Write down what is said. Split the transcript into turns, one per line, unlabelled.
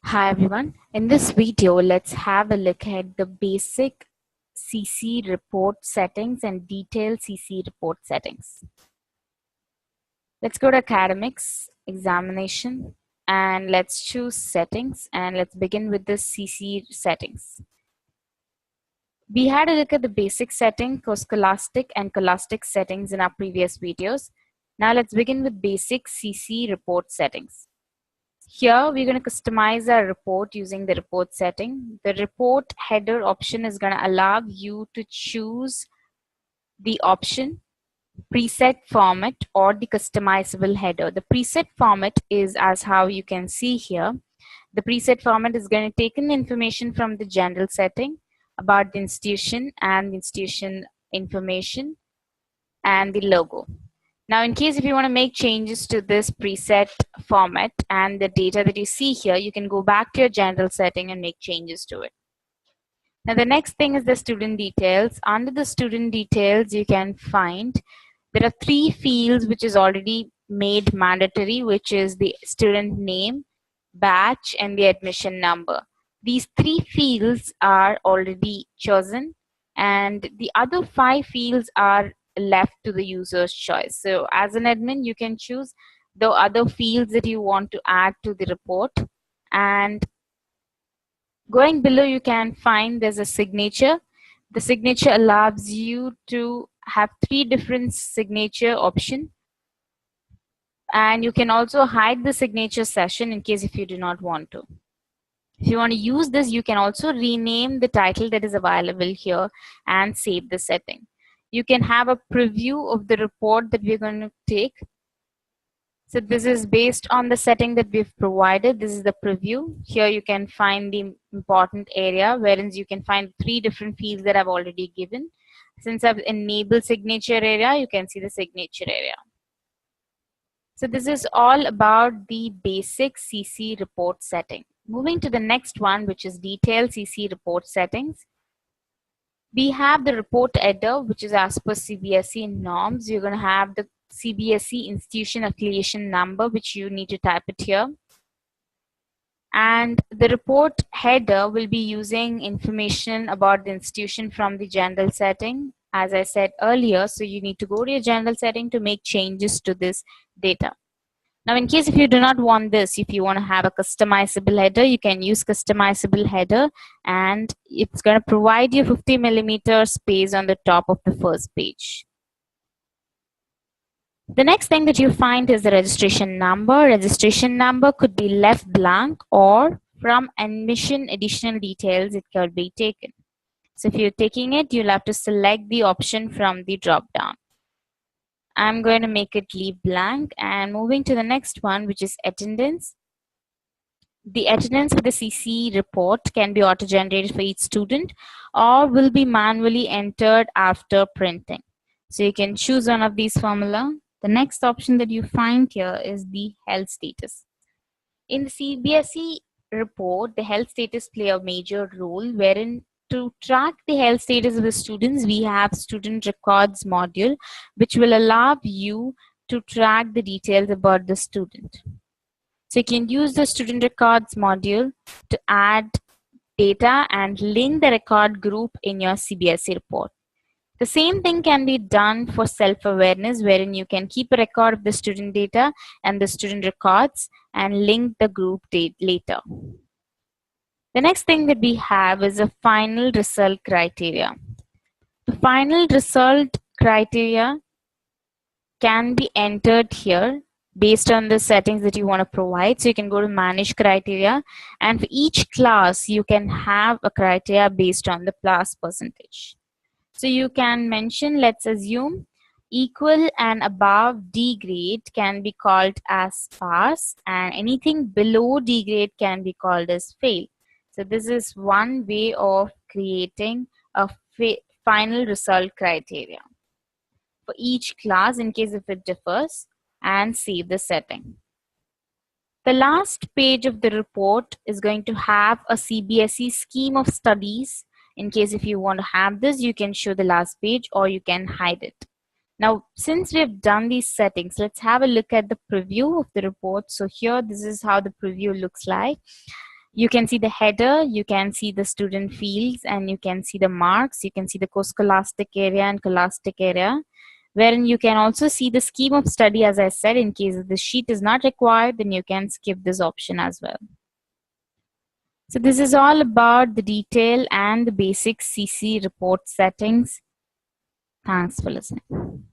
Hi everyone. In this video, let's have a look at the basic CC report settings and detailed CC report settings. Let's go to academics, examination, and let's choose settings, and let's begin with the CC settings. We had a look at the basic setting for scholastic and scholastic settings in our previous videos. Now let's begin with basic CC report settings. Here, we're going to customize our report using the report setting. The report header option is going to allow you to choose the option preset format or the customizable header. The preset format is as how you can see here. The preset format is going to take in information from the general setting about the institution and the institution information and the logo. Now, in case if you want to make changes to this preset format and the data that you see here, you can go back to your general setting and make changes to it. Now, the next thing is the student details. Under the student details, you can find there are three fields which is already made mandatory, which is the student name, batch, and the admission number. These three fields are already chosen, and the other 5 fields are left to the user's choice. So as an admin, you can choose the other fields that you want to add to the report. And going below, you can find there's a signature. The signature allows you to have 3 different signature options. And you can also hide the signature session in case if you do not want to. If you want to use this, you can also rename the title that is available here and save the setting. You can have a preview of the report that we're going to take. So this is based on the setting that we've provided. This is the preview. Here you can find the important area wherein you can find 3 different fields that I've already given. Since I've enabled signature area, you can see the signature area. So this is all about the basic CC report setting. Moving to the next one, which is detailed CC report settings. We have the report header, which is as per CBSE norms. You're going to have the CBSE institution affiliation number, which you need to type it here. And the report header will be using information about the institution from the general setting, as I said earlier. So you need to go to your general setting to make changes to this data. Now, in case if you do not want this, if you want to have a customizable header, you can use customizable header, and it's going to provide you 50 millimeter space on the top of the first page. The next thing that you find is the registration number. Registration number could be left blank, or from admission additional details it could be taken. So if you're taking it, you'll have to select the option from the drop down. I'm going to make it leave blank, and moving to the next one, which is attendance. The attendance of the CCE report can be auto-generated for each student or will be manually entered after printing. So you can choose one of these formula. The next option that you find here is the health status. In the CBSE report, the health status play a major role, wherein to track the health status of the students, we have student records module, which will allow you to track the details about the student. So you can use the student records module to add data and link the record group in your CBSE report. The same thing can be done for self-awareness, wherein you can keep a record of the student data and the student records and link the group date later. The next thing that we have is a final result criteria. The final result criteria can be entered here based on the settings that you want to provide. So you can go to manage criteria, and for each class you can have a criteria based on the pass percentage. So you can mention, let's assume equal and above D grade can be called as pass, and anything below D grade can be called as fail. So this is one way of creating a final result criteria for each class in case if it differs, and save the setting. The last page of the report is going to have a CBSE scheme of studies. In case if you want to have this, you can show the last page or you can hide it. Now, since we've done these settings, let's have a look at the preview of the report. So here, this is how the preview looks like. You can see the header, you can see the student fields, and you can see the marks. You can see the co-scholastic area and scholastic area, wherein you can also see the scheme of study. As I said, in case the sheet is not required, then you can skip this option as well. So this is all about the detail and the basic CC report settings. Thanks for listening.